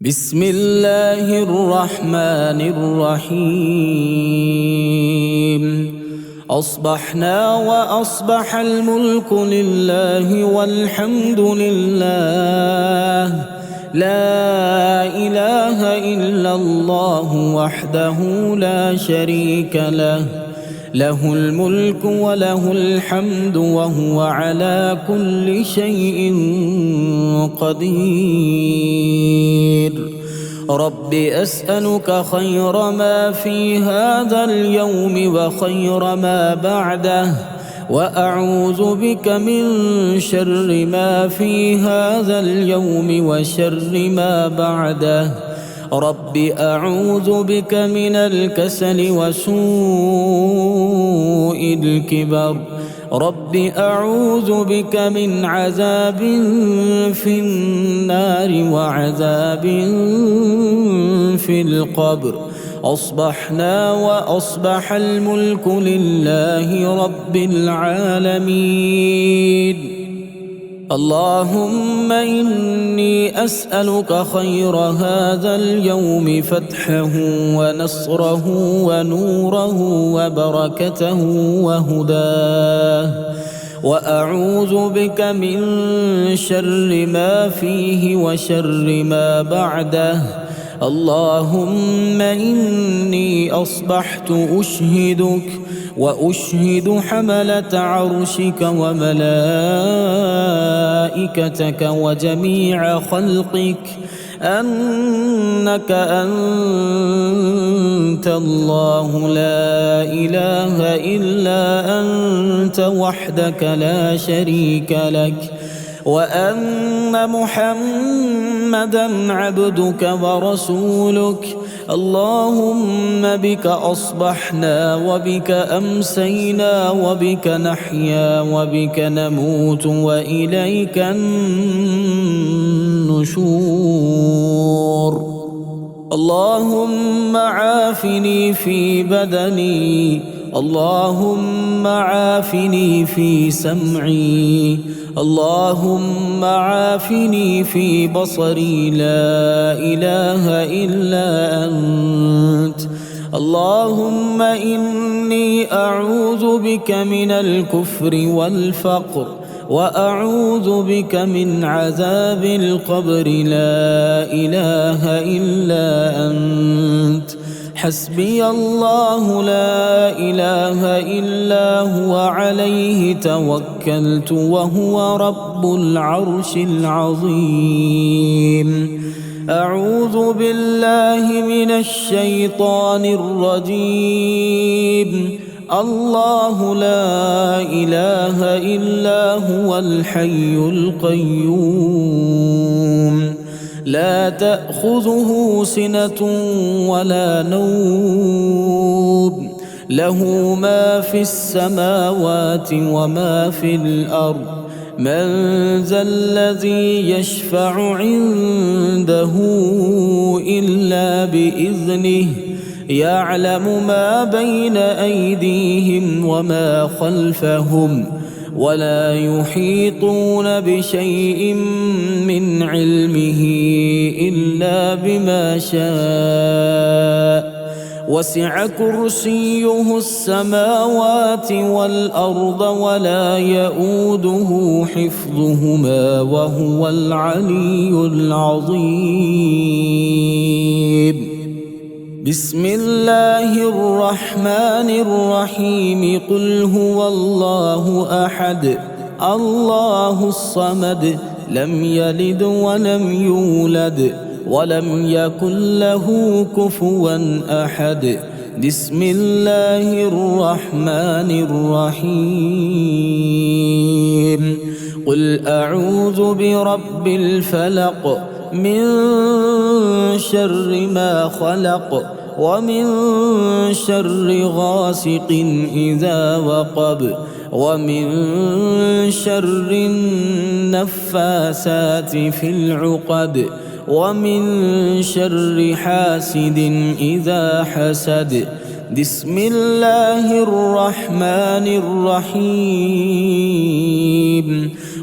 بسم الله الرحمن الرحيم. أصبحنا وأصبح الملك لله والحمد لله، لا إله إلا الله وحده لا شريك له، له الملك وله الحمد وهو على كل شيء قدير. رب أسألك خير ما في هذا اليوم وخير ما بعده، وأعوذ بك من شر ما في هذا اليوم وشر ما بعده. رب أعوذ بك من الكسل وسوء الكبر. رب أعوذ بك من عذاب في النار وعذاب في القبر. أصبحنا وأصبح الملك لله رب العالمين. اللهم إني أسألك خير هذا اليوم، فتحه ونصره ونوره وبركته وهداه، وأعوذ بك من شر ما فيه وشر ما بعده. اللهم إني أصبحت أشهدك وأشهد حملة عرشك وملائكتك وجميع خلقك أنك أنت الله لا إله إلا أنت وحدك لا شريك لك، وأن محمدًا عبدك ورسولك. اللهم بك أصبحنا وبك أمسينا وبك نحيا وبك نموت وإليك النشور. اللهم عافني في بدني، اللهم عافني في سمعي، اللهم عافني في بصري، لا إله إلا أنت. اللهم إني أعوذ بك من الكفر والفقر، وأعوذ بك من عذاب القبر، لا إله إلا أنت. حسبي الله لا إله إلا هو، عليه توكلت وهو رب العرش العظيم. أعوذ بالله من الشيطان الرجيم. الله لا إله إلا هو الحي القيوم، لا تأخذه سنة ولا نوم، له ما في السماوات وما في الأرض. من ذا الذي يشفع عنده إلا بإذنه، يعلم ما بين أيديهم وما خلفهم، ولا يحيطون بشيء من علمه إلا بما شاء. وسع كرسيه السماوات والأرض ولا يؤوده حفظهما وهو العلي العظيم. بسم الله الرحمن الرحيم. قل هو الله أحد، الله الصمد، لم يلد ولم يولد ولم يكن له كفوا أحد. بسم الله الرحمن الرحيم. قل أعوذ برب الفلق، من شر ما خلق، ومن شر غاسق إذا وقب، ومن شر النفاثات في العقد، ومن شر حاسد إذا حسد. بسم الله الرحمن الرحيم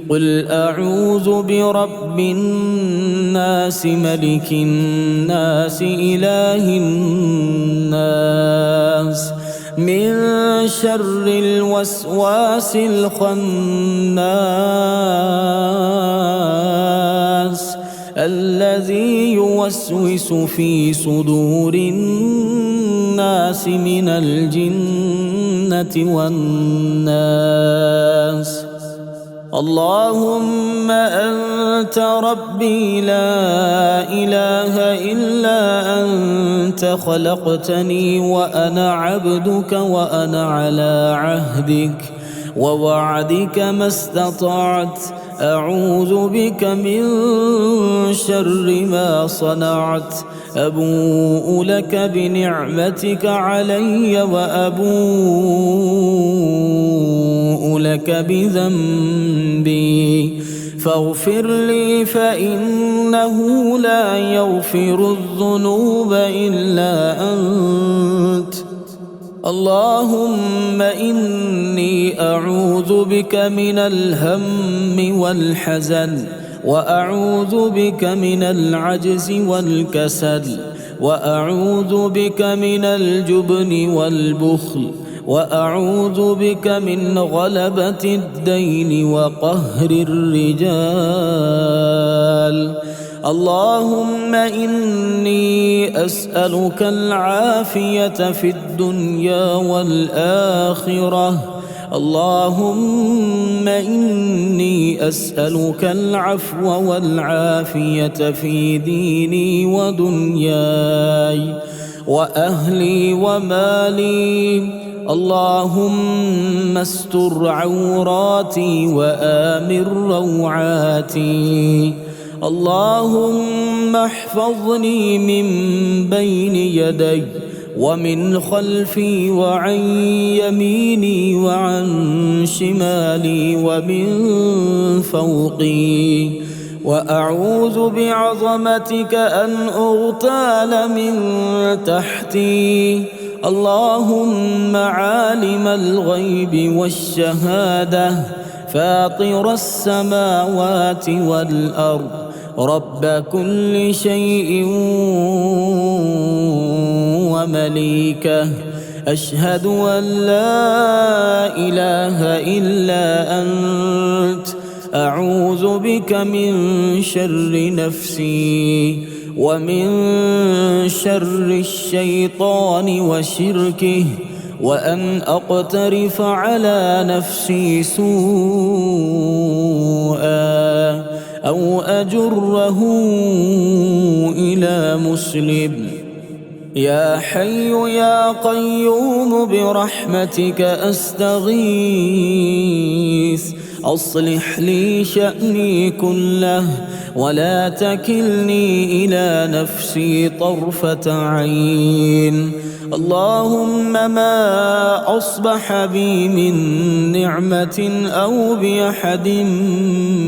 قل أعوذ برب الناس ملك الناس إله الناس من شر الوسواس الخناس الذي يوسوس في صدور الناس من الجنة والناس. اللهم أنت ربي لا إله إلا أنت خلقتني وأنا عبدك وأنا على عهدك ووعدك ما استطعت أعوذ بك من شر ما صنعت أبوء لك بنعمتك علي وأبوء لك بذنبي فاغفر لي فإنه لا يغفر الذنوب إلا أنت. اللهم إني أعوذ بك من الهم والحزن وأعوذ بك من العجز والكسل وأعوذ بك من الجبن والبخل وأعوذ بك من غلبة الدين وقهر الرجال. اللهم إني أسألك العافية في الدنيا والآخرة. اللهم إني أسألك العفو والعافية في ديني ودنياي وأهلي ومالي. اللهم استر عوراتي وآمن روعاتي. اللهم احفظني من بين يدي ومن خلفي وعن يميني وعن شمالي ومن فوقي وأعوذ بعظمتك أن أغتال من تحتي. اللهم عالم الغيب والشهادة فاطر السماوات والأرض رب كل شيء ومليكه أشهد أن لا إله إلا أنت أعوذ بك من شر نفسي ومن شر الشيطان وشركه وأن أقترف على نفسي سوءا أو أجره إلى مسلم. يا حي يا قيوم برحمتك أستغيث أصلح لي شأني كله ولا تكلني إلى نفسي طرفة عين. اللهم ما أصبح بي من نعمة أو بأحد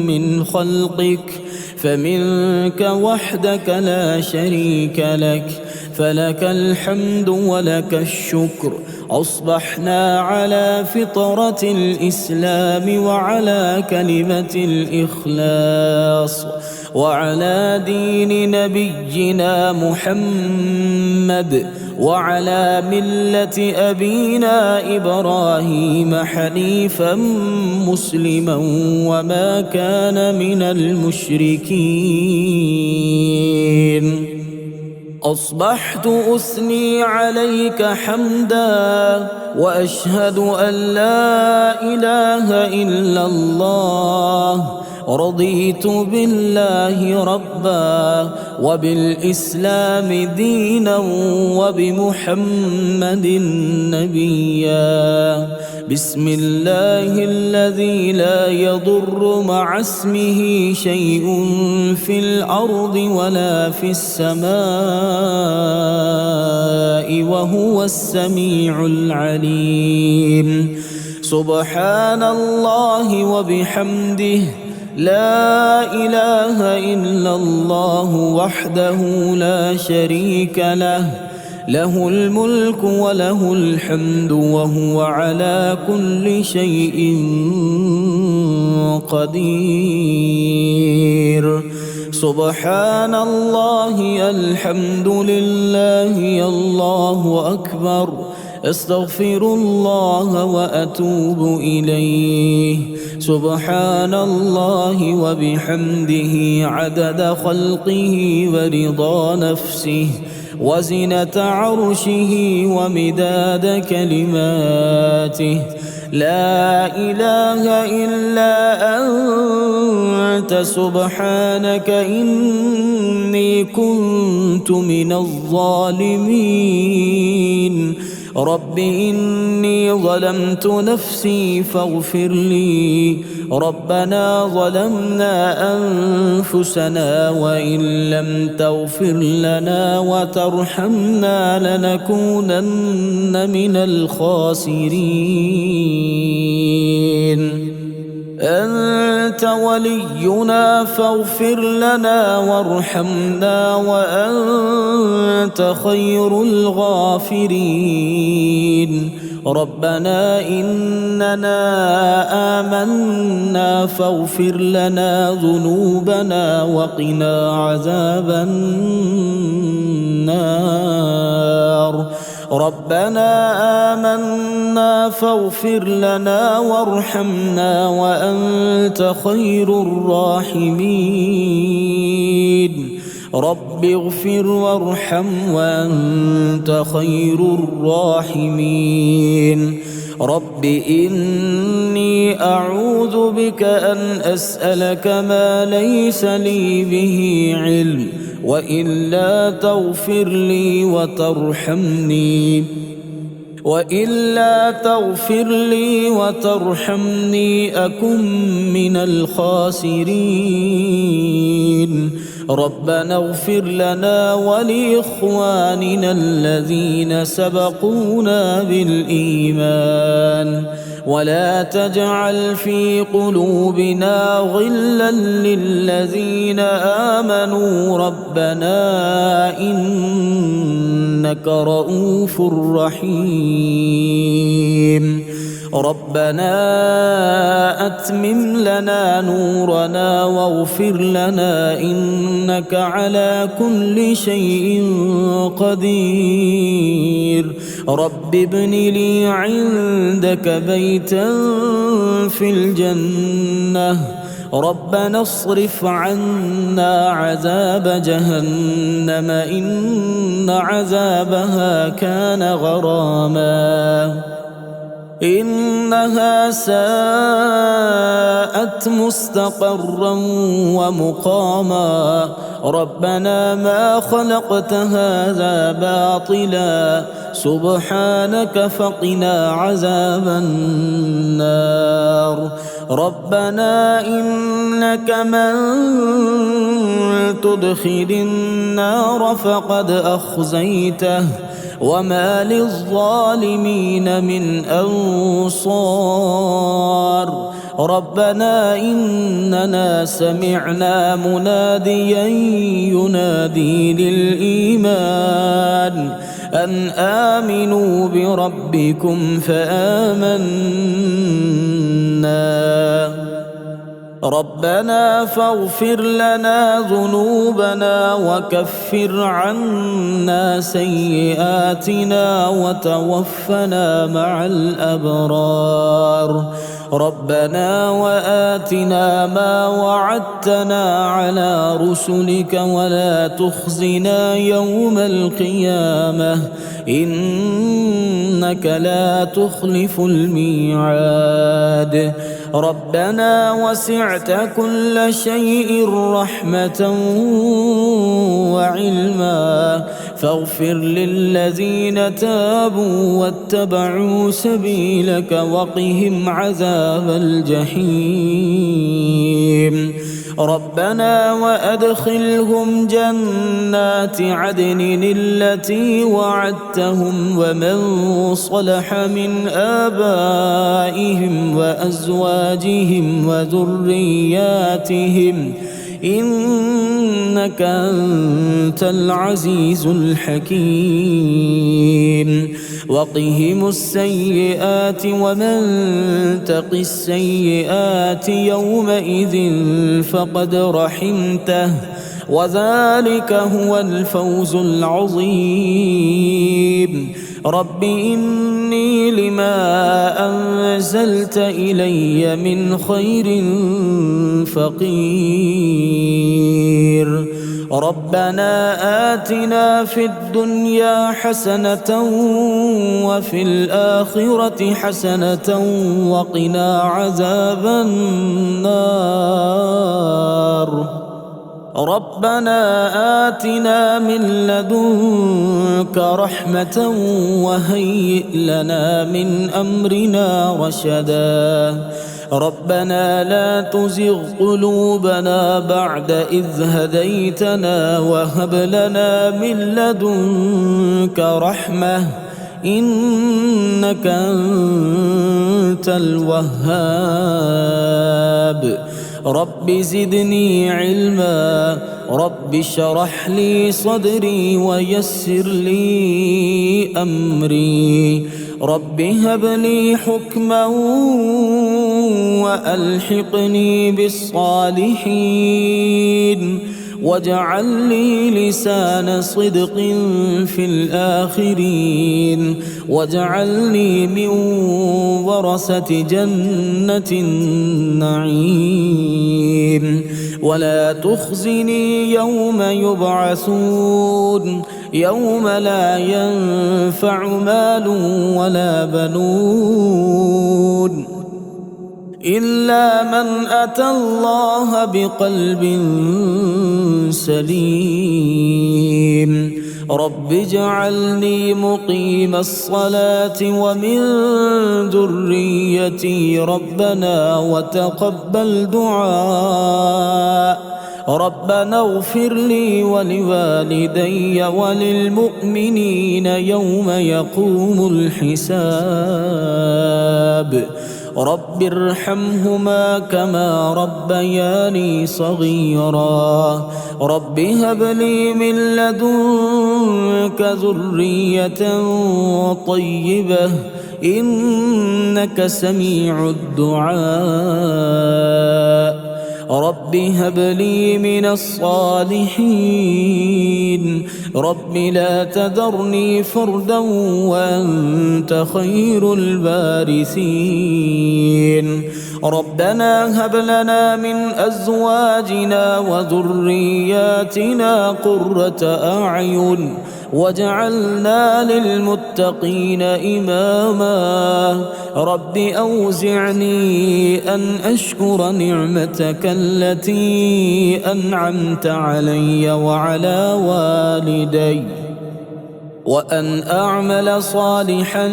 من خلقك فمنك وحدك لا شريك لك فلك الحمد ولك الشكر. أصبحنا على فطرة الإسلام وعلى كلمة الإخلاص وعلى دين نبينا محمد وعلى ملة أبينا إبراهيم حنيفا مسلما وما كان من المشركين. أصبحت أثني عليك حمدا وأشهد أن لا إله إلا الله. رضيت بالله ربا وبالإسلام دينا وبمحمد نبيا. بسم الله الذي لا يضر مع اسمه شيء في الأرض ولا في السماء وهو السميع العليم. سبحان الله وبحمده لا إله إلا الله وحده لا شريك له له الملك وله الحمد وهو على كل شيء قدير. سبحان الله، الحمد لله، الله أكبر، أستغفر الله وأتوب إليه. سبحان الله وبحمده عدد خلقه ورضا نفسه وزنة عرشه ومداد كلماته. لا إله إلا أنت سبحانك إني كنت من الظالمين. رب إني ظلمت نفسي فاغفر لي. ربنا ظلمنا أنفسنا وإن لم تغفر لنا وترحمنا لنكونن من الخاسرين. أنت ولينا فاغفر لنا وارحمنا وأنت خير الغافرين. ربنا إننا آمنا فاغفر لنا ذنوبنا وقنا عذاب النار. ربنا آمنا فاغفر لنا وارحمنا وأنت خير الراحمين. رب اغفر وارحم وأنت خير الراحمين. رب إني أعوذ بك أن أسألك ما ليس لي به علم وإلا تغفر لي وترحمني أكن من الخاسرين. ربنا اغفر لنا ولإخواننا الذين سبقونا بالإيمان ولا تجعل في قلوبنا غلا للذين آمنوا ربنا إنك رؤوف رحيم. ربنا أتمم لنا نورنا واغفر لنا إنك على كل شيء قدير. رب ابن لي عندك بيتا في الجنة. ربنا اصرف عنا عذاب جهنم إن عذابها كان غراما إنها ساءت مستقرا ومقاما. ربنا ما خلقت هذا باطلا سبحانك فقنا عذاب النار. ربنا إنك من تدخل النار فقد أخزيته وما للظالمين من أنصار. ربنا إننا سمعنا مناديا ينادي للإيمان أن آمنوا بربكم فآمنا. ربنا فاغفر لنا ذنوبنا وكفر عنا سيئاتنا وتوفنا مع الأبرار. ربنا وآتنا ما وعدتنا على رسلك ولا تخزنا يوم القيامة إنك لا تخلف الميعاد. ربنا وسعت كل شيء رحمة وعلما فاغفر للذين تابوا واتبعوا سبيلك وقهم عذاب الجحيم. ربنا وأدخلهم جنات عدن التي وعدتهم ومن صلح من آبائهم وأزواجهم وذرياتهم إنك إنك أنت العزيز الحكيم وقهم السيئات ومن تق السيئات يومئذ فقد رحمته وذلك هو الفوز العظيم رب إني لما أنزلت إلي من خير فقير ربنا آتنا في الدنيا حسنة وفي الآخرة حسنة وقنا عذاب النار ربنا آتنا من لدنك رحمة وهيئ لنا من أمرنا رشدا ربنا لا تزغ قلوبنا بعد إذ هديتنا وهب لنا من لدنك رحمة إنك أنت الوهاب رب زدني علما رب اشرح لي صدري ويسر لي أمري رب هب لي حكما وألحقني بالصالحين واجعل لي لسان صدق في الآخرين واجعلني من ورثة جنة النعيم ولا تخزني يوم يبعثون يوم لا ينفع مال ولا بنون إلا من أتى الله بقلب سليم رب اجعلني مقيم الصلاة ومن ذريتي ربنا وتقبل دعاء ربنا اغفر لي ولوالدي وللمؤمنين يوم يقوم الحساب رب ارحمهما كما ربياني صغيرا رب هب لي من لدنك ذرية طيبة إنك سميع الدعاء رب هب لي من الصالحين رب لا تذرني فردا وأنت خير الوارثين ربنا هب لنا من أزواجنا وذرياتنا قرة أعين واجعلنا للمتقين إماما رب أوزعني أن أشكر نعمتك التي أنعمت علي وعلى والدي وأن أعمل صالحا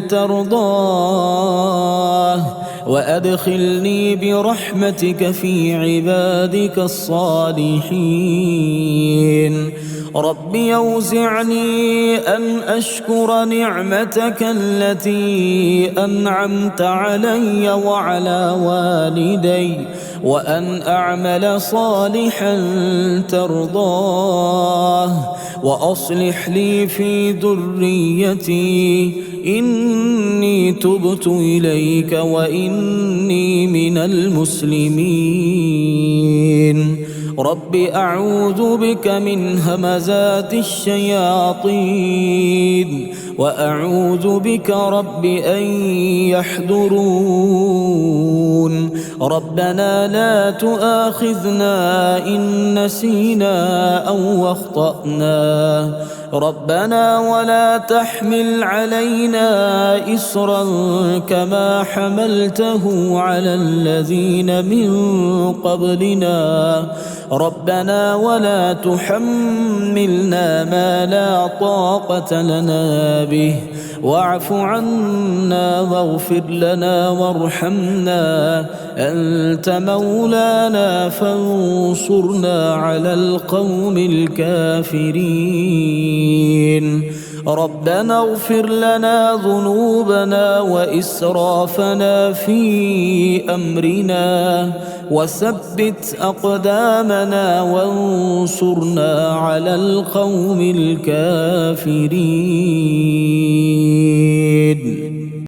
ترضاه وأدخلني برحمتك في عبادك الصالحين رب أوزعني أن أشكر نعمتك التي أنعمت علي وعلى والدي وأن أعمل صالحا ترضاه وأصلح لي في ذريتي إني تبت إليك وإني من المسلمين رب أعوذ بك من همزات الشياطين وأعوذ بك رب أن يحضرون ربنا لا تؤاخذنا إن نسينا أو أخطأنا ربنا ولا تحمل علينا إصرا كما حملته على الذين من قبلنا ربنا ولا تحملنا ما لا طاقة لنا به واعف عنا واغفر لنا وارحمنا أنت مولانا فانصرنا على القوم الكافرين ربنا اغفر لنا ذنوبنا وإسرافنا في أمرنا وثبت أقدامنا وانصرنا على القوم الكافرين.